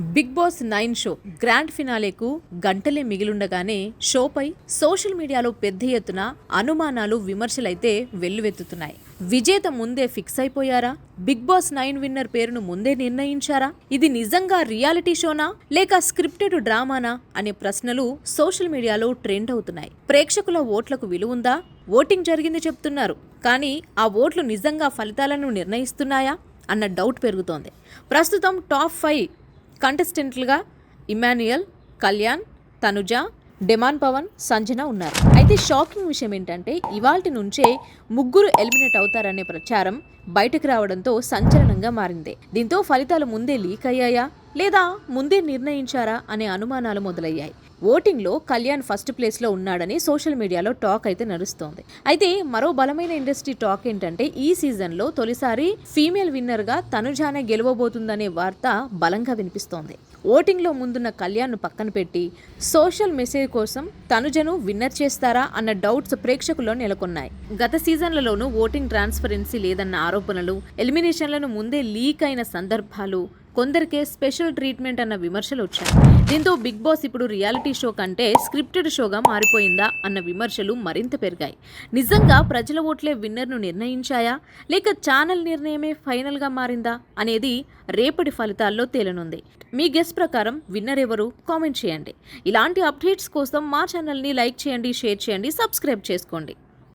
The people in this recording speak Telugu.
బిగ్ బాస్ 9 షో గ్రాండ్ ఫినాలేకు గంటలే మిగిలుండగానే షోపై సోషల్ మీడియాలో పెద్ద ఎత్తున అనుమానాలు విమర్శలైతే వెల్లువెత్తుతున్నాయి. విజేత ముందే ఫిక్స్ అయిపోయారా? బిగ్ బాస్ 9 విన్నర్ పేరును ముందే నిర్ణయించారా? ఇది నిజంగా రియాలిటీ షోనా లేక స్క్రిప్టెడ్ డ్రామానా అనే ప్రశ్నలు సోషల్ మీడియాలో ట్రెండ్ అవుతున్నాయి. ప్రేక్షకుల ఓట్లకు విలువుందా? ఓటింగ్ జరిగింది చెప్తున్నారు, కానీ ఆ ఓట్లు నిజంగా ఫలితాలను నిర్ణయిస్తున్నాయా అన్న డౌట్ పెరుగుతోంది. ప్రస్తుతం టాప్ 5 కంటెస్టెంట్లుగా ఇమాన్యుయల్, కళ్యాణ్, తనుజ, డెమాన్ పవన్, సంజన ఉన్నారు. అయితే షాకింగ్ విషయం ఏంటంటే ఇవాల్టి నుంచే ముగ్గురు ఎలిమినేట్ అవుతారనే ప్రచారం బయటకు రావడంతో సంచలనంగా మారింది. దీంతో ఫలితాలు ముందే లీక్ అయ్యాయా లేదా ముందే నిర్ణయించారా అనే అనుమానాలు మొదలయ్యాయి. ఓటింగ్లో కళ్యాణ్ ఫస్ట్ ప్లేస్లో ఉన్నాడని సోషల్ మీడియాలో టాక్ అయితే నడుస్తోంది. అయితే మరో బలమైన ఇండస్ట్రీ టాక్ ఏంటంటే ఈ సీజన్లో తొలిసారి ఫీమేల్ విన్నర్గా తనుజానే గెలవబోతుందనే వార్త బలంగా వినిపిస్తోంది. ఓటింగ్లో ముందున్న కళ్యాణ్ను పక్కన పెట్టి సోషల్ మెసేజ్ కోసం తనుజను విన్నర్ చేస్తారా అన్న డౌట్స్ ప్రేక్షకుల్లో నెలకొన్నాయి. గత సీజన్లలోనూ ఓటింగ్ ట్రాన్స్పరెన్సీ లేదన్న ఆరోపణలు, ఎలిమినేషన్లను ముందే లీక్ అయిన సందర్భాలు, కొందరికే స్పెషల్ ట్రీట్మెంట్ అన్న విమర్శలు వచ్చాయి. దీంతో బిగ్ బాస్ ఇప్పుడు రియాలిటీ షో కంటే స్క్రిప్టెడ్ షోగా మారిపోయిందా అన్న విమర్శలు మరింత పెరిగాయి. నిజంగా ప్రజల ఓట్లే విన్నర్ను నిర్ణయించాయా లేక ఛానల్ నిర్ణయమే ఫైనల్గా మారిందా అనేది రేపటి ఫలితాల్లో తేలనుంది. మీ గెస్ ప్రకారం విన్నర్ ఎవరు? కామెంట్ చేయండి. ఇలాంటి అప్డేట్స్ కోసం మా ఛానల్ని లైక్ చేయండి, షేర్ చేయండి, సబ్స్క్రైబ్ చేసుకోండి.